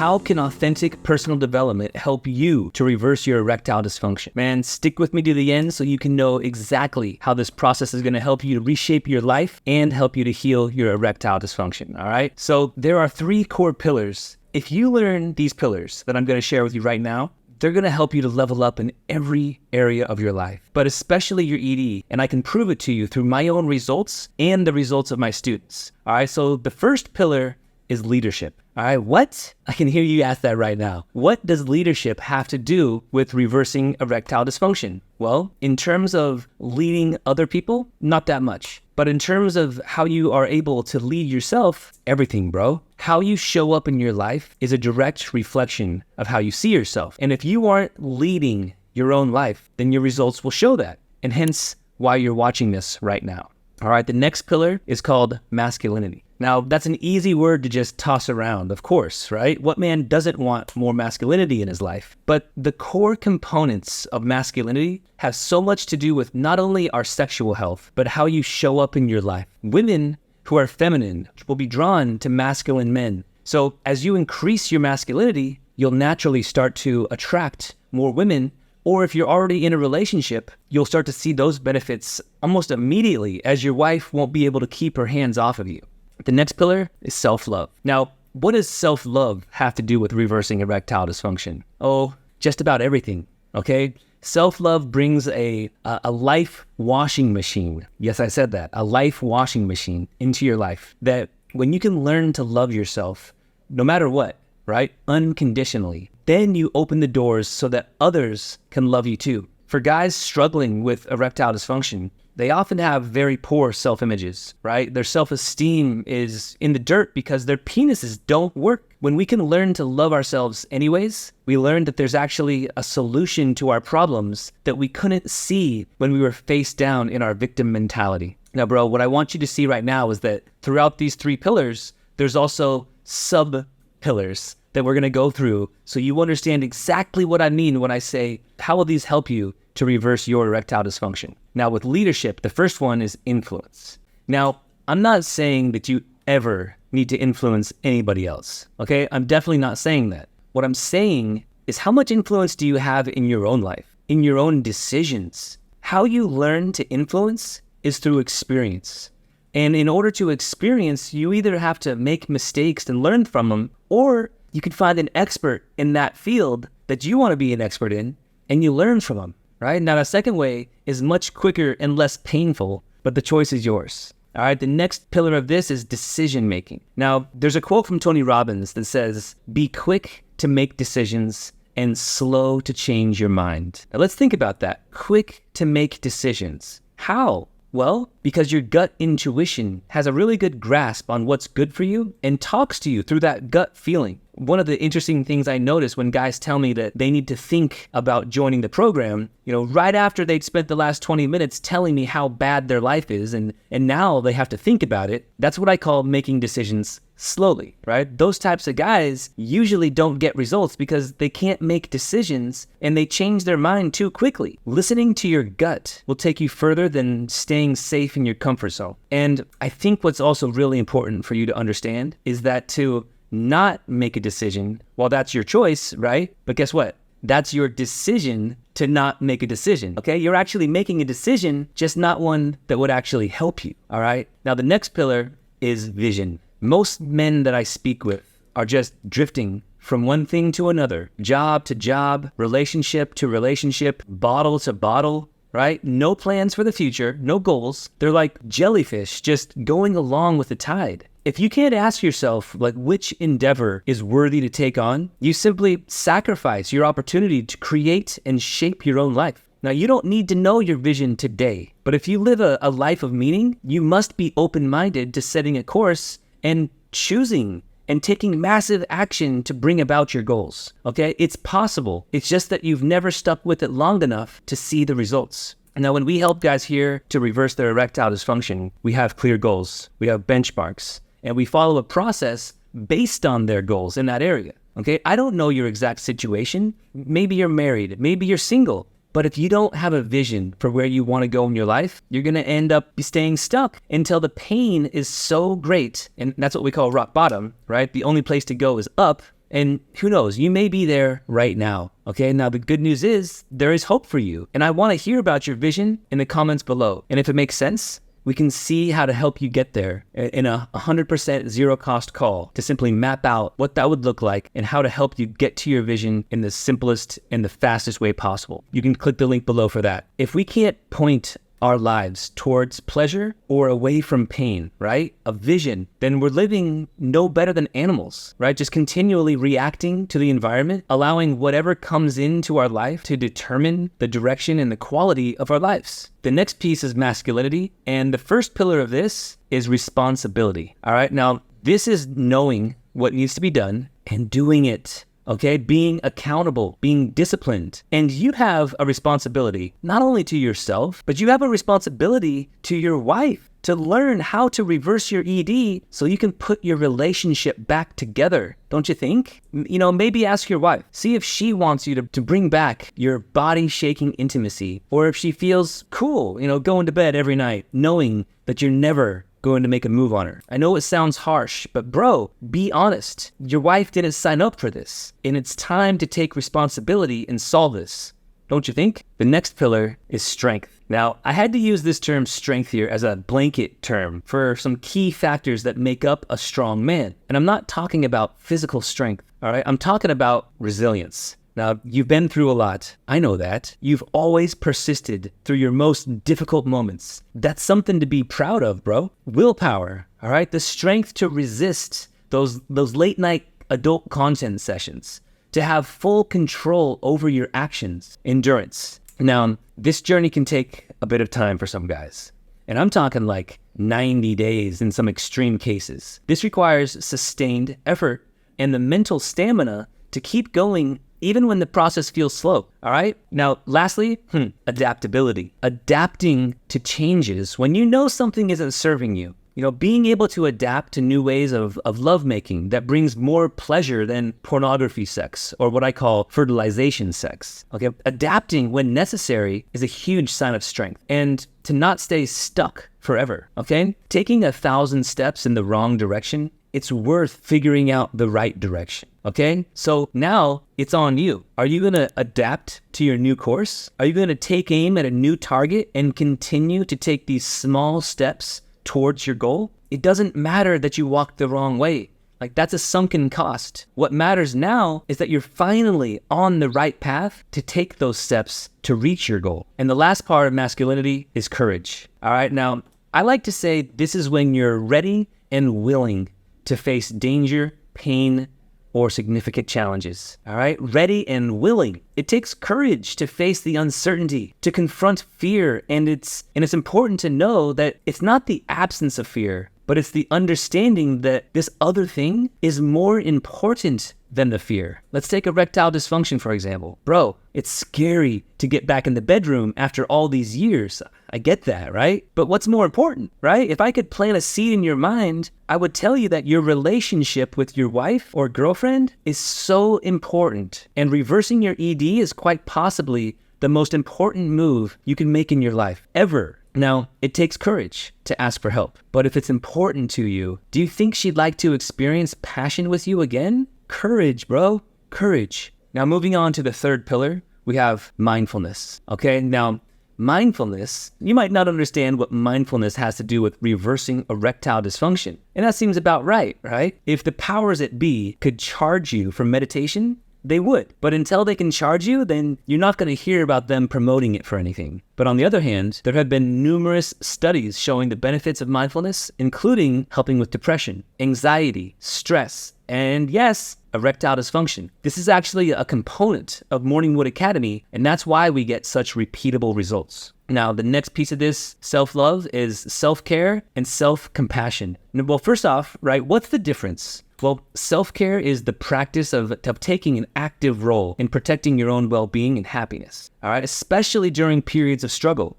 How can authentic personal development help you to reverse your erectile dysfunction? Man, stick with me to the end so you can know exactly how this process is going to help you to reshape your life and help you to heal your erectile dysfunction, all right? So there are 3 core pillars. If you learn these pillars that I'm going to share with you right now, they're going to help you to level up in every area of your life, but especially your ED. And I can prove it to you through my own results and the results of my students. All right, so the first pillar is leadership. All right, what? I can hear you ask that right now. What does leadership have to do with reversing erectile dysfunction? Well, in terms of leading other people, not that much. But in terms of how you are able to lead yourself, everything, bro. How you show up in your life is a direct reflection of how you see yourself. And if you aren't leading your own life, then your results will show that. And hence why you're watching this right now. All right, the next pillar is called masculinity. Now, that's an easy word to just toss around, of course, right? What man doesn't want more masculinity in his life? But the core components of masculinity have so much to do with not only our sexual health, but how you show up in your life. Women who are feminine will be drawn to masculine men. So as you increase your masculinity, you'll naturally start to attract more women. Or if you're already in a relationship, you'll start to see those benefits almost immediately, as your wife won't be able to keep her hands off of you. The next pillar is self-love. Now, what does self-love have to do with reversing erectile dysfunction? Oh, just about everything, okay? Self-love brings a life washing machine. Yes, I said that. A life washing machine into your life, that when you can learn to love yourself, no matter what, right? Unconditionally, then you open the doors so that others can love you too. For guys struggling with erectile dysfunction, they often have very poor self-images, right? Their self-esteem is in the dirt because their penises don't work. When we can learn to love ourselves anyways, we learn that there's actually a solution to our problems that we couldn't see when we were face down in our victim mentality. Now, bro, what I want you to see right now is that throughout these 3 pillars, there's also sub-pillars that we're going to go through so you understand exactly what I mean when I say, how will these help you to reverse your erectile dysfunction? Now, with leadership, the first one is influence. Now, I'm not saying that you ever need to influence anybody else, okay? I'm definitely not saying that. What I'm saying is, how much influence do you have in your own life, in your own decisions? How you learn to influence is through experience. And in order to experience, you either have to make mistakes and learn from them, or you can find an expert in that field that you want to be an expert in, and you learn from them, right? Now, the second way is much quicker and less painful, but the choice is yours. All right, the next pillar of this is decision making. Now, there's a quote from Tony Robbins that says, "Be quick to make decisions and slow to change your mind." Now, let's think about that. Quick to make decisions. How? Well, because your gut intuition has a really good grasp on what's good for you and talks to you through that gut feeling. One of the interesting things I notice when guys tell me that they need to think about joining the program, right after they'd spent the last 20 minutes telling me how bad their life is, and now they have to think about it, that's what I call making decisions slowly, right? Those types of guys usually don't get results because they can't make decisions and they change their mind too quickly. Listening to your gut will take you further than staying safe in your comfort zone. And I think what's also really important for you to understand is that to not make a decision, well, that's your choice, right? But guess what? That's your decision to not make a decision, okay? You're actually making a decision, just not one that would actually help you, all right? Now, the next pillar is vision. Most men that I speak with are just drifting from one thing to another, job to job, relationship to relationship, bottle to bottle, right? No plans for the future, no goals. They're like jellyfish just going along with the tide. If you can't ask yourself, which endeavor is worthy to take on, you simply sacrifice your opportunity to create and shape your own life. Now, you don't need to know your vision today, but if you live a life of meaning, you must be open-minded to setting a course and choosing and taking massive action to bring about your goals, okay? It's possible. It's just that you've never stuck with it long enough to see the results. Now, when we help guys here to reverse their erectile dysfunction, we have clear goals, we have benchmarks, and we follow a process based on their goals in that area, okay? I don't know your exact situation. Maybe you're married, maybe you're single. But if you don't have a vision for where you want to go in your life, you're going to end up staying stuck until the pain is so great. And that's what we call rock bottom, right? The only place to go is up. And who knows, you may be there right now. Okay, now the good news is there is hope for you. And I want to hear about your vision in the comments below. And if it makes sense, we can see how to help you get there in a 100% zero cost call to simply map out what that would look like and how to help you get to your vision in the simplest and the fastest way possible. You can click the link below for that. If we can't point our lives towards pleasure or away from pain, right? A vision, then we're living no better than animals, right? Just continually reacting to the environment, allowing whatever comes into our life to determine the direction and the quality of our lives. The next piece is masculinity, and the first pillar of this is responsibility. All right, now this is knowing what needs to be done and doing it. Okay, being accountable, being disciplined. And you have a responsibility, not only to yourself, but you have a responsibility to your wife to learn how to reverse your ED so you can put your relationship back together. Don't you think? Maybe ask your wife. See if she wants you to bring back your body-shaking intimacy, or if she feels cool, going to bed every night, knowing that you're never going to make a move on her. I know it sounds harsh, but bro, be honest. Your wife didn't sign up for this, and it's time to take responsibility and solve this. Don't you think? The next pillar is strength. Now, I had to use this term strength here as a blanket term for some key factors that make up a strong man. And I'm not talking about physical strength, all right? I'm talking about resilience. Now, you've been through a lot. I know that. You've always persisted through your most difficult moments. That's something to be proud of, bro. Willpower, all right? The strength to resist those late night adult content sessions, to have full control over your actions, endurance. Now, this journey can take a bit of time for some guys. And I'm talking like 90 days in some extreme cases. This requires sustained effort and the mental stamina to keep going even when the process feels slow, all right? Now, lastly, adaptability. Adapting to changes when you know something isn't serving you. Being able to adapt to new ways of lovemaking that brings more pleasure than pornography sex, or what I call fertilization sex. Okay, adapting when necessary is a huge sign of strength, and to not stay stuck forever, okay? Taking 1,000 steps in the wrong direction, it's worth figuring out the right direction, okay? So now it's on you. Are you gonna adapt to your new course? Are you gonna take aim at a new target and continue to take these small steps towards your goal? It doesn't matter that you walked the wrong way. Like, that's a sunken cost. What matters now is that you're finally on the right path to take those steps to reach your goal. And the last part of masculinity is courage. All right, now, I like to say this is when you're ready and willing to face danger, pain, or significant challenges. All right, ready and willing. It takes courage to face the uncertainty, to confront fear, and it's important to know that it's not the absence of fear, but it's the understanding that this other thing is more important than the fear. Let's take erectile dysfunction, for example. Bro, it's scary to get back in the bedroom after all these years. I get that, right? But what's more important, right? If I could plant a seed in your mind, I would tell you that your relationship with your wife or girlfriend is so important, and reversing your ED is quite possibly the most important move you can make in your life, ever. Now, it takes courage to ask for help, but if it's important to you, do you think she'd like to experience passion with you again? Courage, bro. Courage. Now, moving on to the third pillar, we have mindfulness. Okay, now, mindfulness, you might not understand what mindfulness has to do with reversing erectile dysfunction. And that seems about right? If the powers that be could charge you for meditation, they would. But until they can charge you, then you're not going to hear about them promoting it for anything. But on the other hand, there have been numerous studies showing the benefits of mindfulness, including helping with depression, anxiety, stress, and yes, erectile dysfunction. This is actually a component of Morningwood Academy, and that's why we get such repeatable results. Now, the next piece of this self-love is self-care and self-compassion. Well, first off, right, what's the difference? Well, self-care is the practice of taking an active role in protecting your own well-being and happiness, all right? Especially during periods of struggle.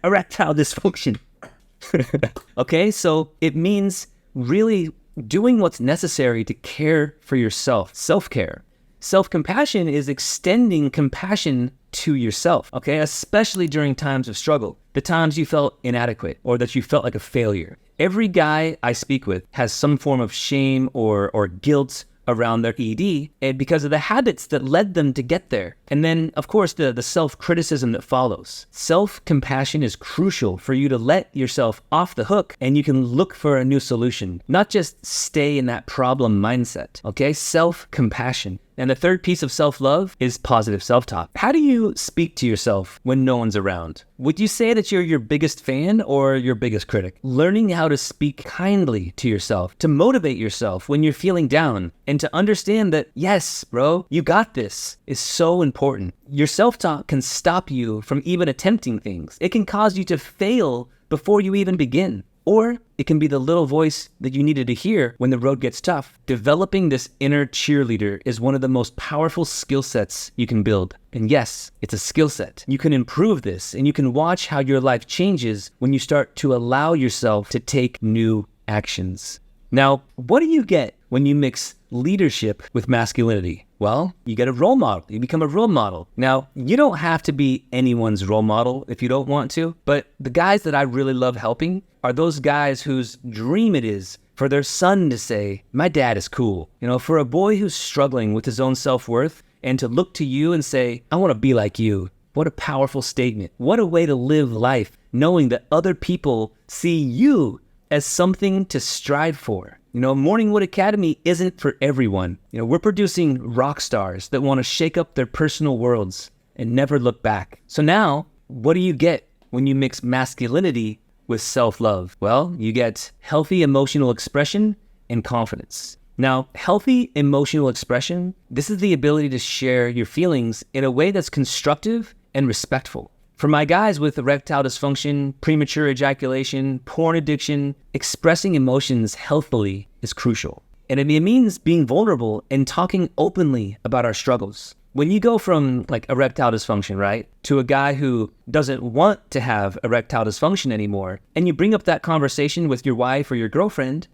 Erectile dysfunction. Okay, so it means really doing what's necessary to care for yourself, self-care. Self-compassion is extending compassion to yourself, okay? Especially during times of struggle, the times you felt inadequate or that you felt like a failure. Every guy I speak with has some form of shame or guilt around their ED and because of the habits that led them to get there. And then, of course, the self-criticism that follows. Self-compassion is crucial for you to let yourself off the hook and you can look for a new solution, not just stay in that problem mindset, okay? Self-compassion. And the third piece of self-love is positive self-talk. How do you speak to yourself when no one's around? Would you say that you're your biggest fan or your biggest critic? Learning how to speak kindly to yourself, to motivate yourself when you're feeling down, and to understand that, yes, bro, you got this, is so important. Your self-talk can stop you from even attempting things. It can cause you to fail before you even begin. Or it can be the little voice that you needed to hear when the road gets tough. Developing this inner cheerleader is one of the most powerful skill sets you can build. And yes, it's a skill set. You can improve this and you can watch how your life changes when you start to allow yourself to take new actions. Now, what do you get when you mix leadership with masculinity? Well, you get a role model. You become a role model. Now, you don't have to be anyone's role model if you don't want to, but the guys that I really love helping are those guys whose dream it is for their son to say, my dad is cool. You know, for a boy who's struggling with his own self-worth and to look to you and say, I want to be like you. What a powerful statement. What a way to live life, knowing that other people see you as something to strive for. You know, Morningwood Academy isn't for everyone. You know, we're producing rock stars that want to shake up their personal worlds and never look back. So now, what do you get when you mix masculinity with self-love? Well, you get healthy emotional expression and confidence. Now, healthy emotional expression, this is the ability to share your feelings in a way that's constructive and respectful. For my guys with erectile dysfunction, premature ejaculation, porn addiction, expressing emotions healthily is crucial. And it means being vulnerable and talking openly about our struggles. When you go from like erectile dysfunction, right, to a guy who doesn't want to have erectile dysfunction anymore, and you bring up that conversation with your wife or your girlfriend,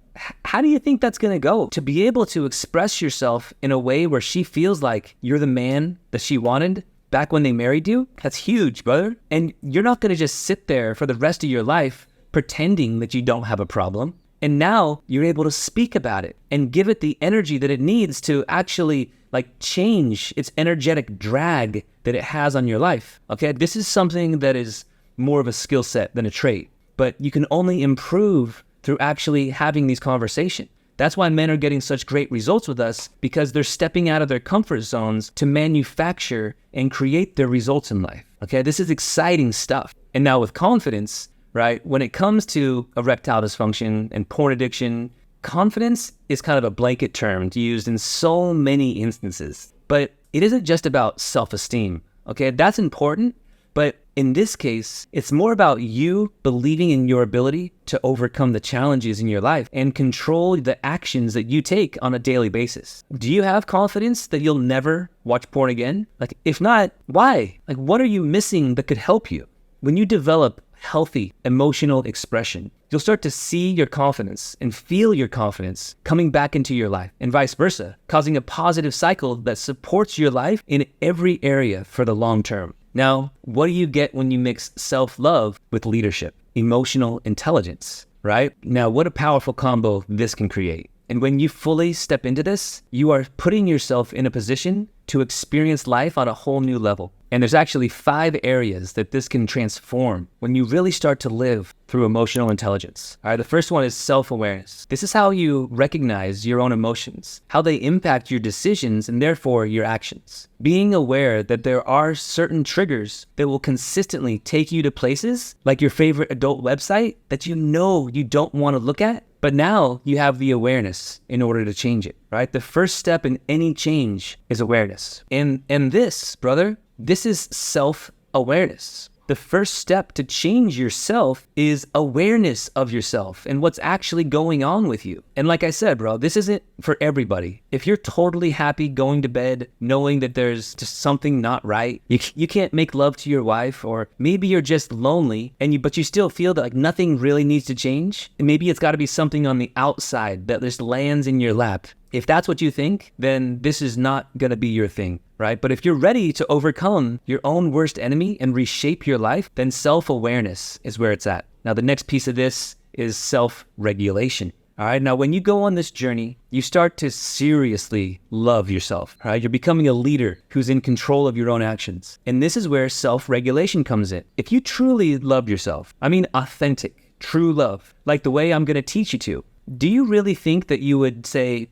how do you think that's going to go? To be able to express yourself in a way where she feels like you're the man that she wanted back when they married you, that's huge, brother. And you're not going to just sit there for the rest of your life pretending that you don't have a problem. And now you're able to speak about it and give it the energy that it needs to actually like change its energetic drag that it has on your life. Okay, this is something that is more of a skill set than a trait, but you can only improve through actually having these conversations. That's why men are getting such great results with us, because they're stepping out of their comfort zones to manufacture and create their results in life. Okay, this is exciting stuff. And now with confidence, right, when it comes to erectile dysfunction and porn addiction, confidence is kind of a blanket term used in so many instances. But it isn't just about self-esteem. Okay, that's important. But in this case, it's more about you believing in your ability to overcome the challenges in your life and control the actions that you take on a daily basis. Do you have confidence that you'll never watch porn again? Like, if not, why? Like, what are you missing that could help you? When you develop healthy emotional expression, you'll start to see your confidence and feel your confidence coming back into your life and vice versa, causing a positive cycle that supports your life in every area for the long term. Now, what do you get when you mix self-love with leadership, emotional intelligence, right? Now, what a powerful combo this can create. And when you fully step into this, you are putting yourself in a position to experience life on a whole new level. And there's actually 5 areas that this can transform when you really start to live through emotional intelligence. All right, the first one is self-awareness. This is how you recognize your own emotions, how they impact your decisions and therefore your actions. Being aware that there are certain triggers that will consistently take you to places like your favorite adult website that you know you don't want to look at, but now you have the awareness in order to change it, right? The first step in any change is awareness. And this, brother, this is self-awareness. The first step to change yourself is awareness of yourself and what's actually going on with you. And like I said, bro, this isn't for everybody. If you're totally happy going to bed knowing that there's just something not right, you can't make love to your wife, or maybe you're just lonely but you still feel that like nothing really needs to change, and maybe it's got to be something on the outside that just lands in your lap. If that's what you think, then this is not going to be your thing, right? But if you're ready to overcome your own worst enemy and reshape your life, then self-awareness is where it's at. Now, the next piece of this is self-regulation. All right. Now, when you go on this journey, you start to seriously love yourself. All right. You're becoming a leader who's in control of your own actions. And this is where self-regulation comes in. If you truly love yourself, I mean, authentic, true love, like the way I'm going to teach you to, do you really think that you would say,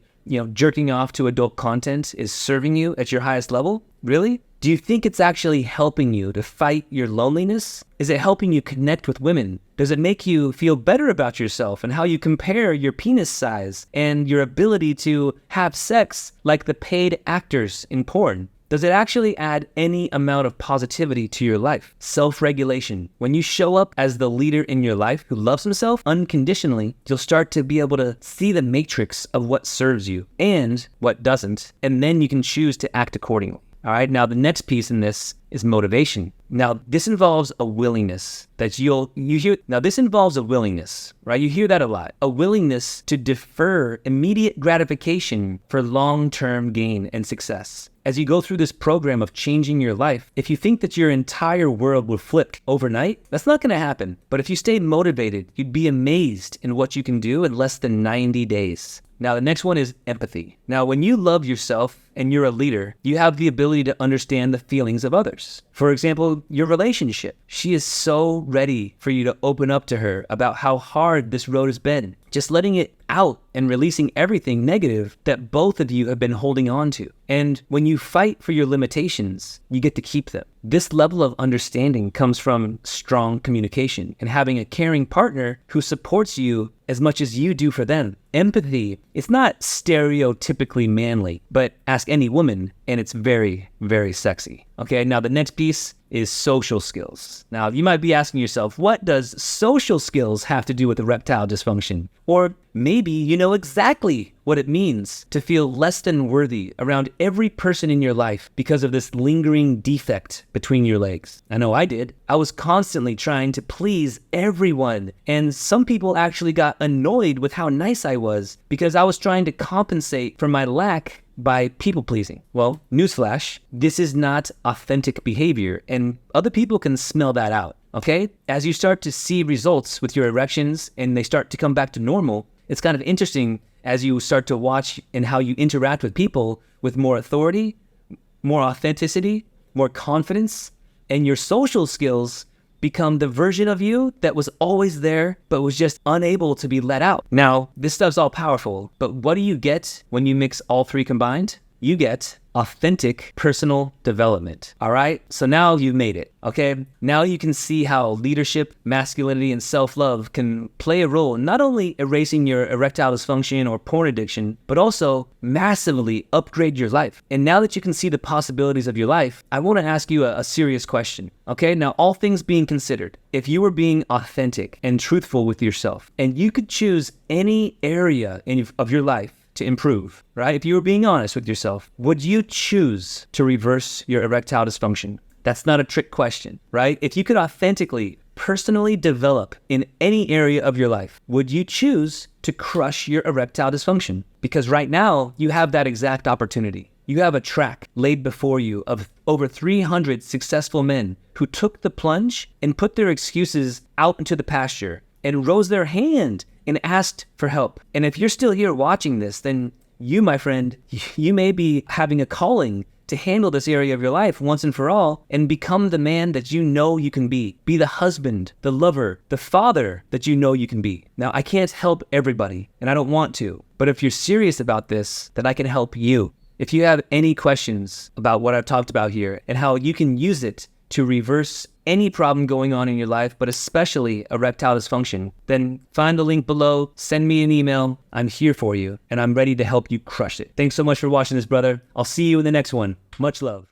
jerking off to adult content is serving you at your highest level? Really? Do you think it's actually helping you to fight your loneliness? Is it helping you connect with women? Does it make you feel better about yourself and how you compare your penis size and your ability to have sex like the paid actors in porn? Does it actually add any amount of positivity to your life? Self-regulation. When you show up as the leader in your life who loves himself unconditionally, you'll start to be able to see the matrix of what serves you and what doesn't, and then you can choose to act accordingly. All right, now the next piece in this is motivation. Now, this involves a willingness that you hear. Now, this involves a willingness, right? You hear that a lot. A willingness to defer immediate gratification for long-term gain and success. As you go through this program of changing your life, if you think that your entire world will flip overnight, that's not going to happen. But if you stay motivated, you'd be amazed in what you can do in less than 90 days. Now, the next one is empathy. Now, when you love yourself and you're a leader, you have the ability to understand the feelings of others. For example, your relationship. She is so ready for you to open up to her about how hard this road has been. Just letting it out and releasing everything negative that both of you have been holding on to. And when you fight for your limitations, you get to keep them. This level of understanding comes from strong communication and having a caring partner who supports you as much as you do for them. Empathy, it's not stereotypically manly, but ask any woman and it's very, very sexy. Okay, now the next piece is social skills. Now, you might be asking yourself, what does social skills have to do with erectile dysfunction? Or maybe you know exactly what it means to feel less than worthy around every person in your life because of this lingering defect between your legs. I know I did. I was constantly trying to please everyone, and some people actually got annoyed with how nice I was because I was trying to compensate for my lack by people pleasing. Well, newsflash, this is not authentic behavior, and other people can smell that out, okay? As you start to see results with your erections and they start to come back to normal, it's kind of interesting as you start to watch and how you interact with people with more authority, more authenticity, more confidence, and your social skills become the version of you that was always there but was just unable to be let out. Now, this stuff's all powerful, but what do you get when you mix all three combined? You get authentic personal development. All right? So now you've made it, okay? Now you can see how leadership, masculinity, and self-love can play a role in not only erasing your erectile dysfunction or porn addiction, but also massively upgrade your life. And now that you can see the possibilities of your life, I want to ask you a serious question, okay? Now, all things being considered, if you were being authentic and truthful with yourself, and you could choose any area of your life to improve, right? If you were being honest with yourself, would you choose to reverse your erectile dysfunction? That's not a trick question, right? If you could authentically, personally develop in any area of your life, would you choose to crush your erectile dysfunction? Because right now, you have that exact opportunity. You have a track laid before you of over 300 successful men who took the plunge and put their excuses out into the pasture and rose their hand and asked for help. And if you're still here watching this, then you, my friend, you may be having a calling to handle this area of your life once and for all and become the man that you know you can be. Be the husband, the lover, the father that you know you can be. Now, I can't help everybody, and I don't want to, but if you're serious about this, then I can help you. If you have any questions about what I've talked about here and how you can use it to reverse any problem going on in your life, but especially erectile dysfunction, then find the link below, send me an email. I'm here for you, and I'm ready to help you crush it. Thanks so much for watching this, brother. I'll see you in the next one. Much love.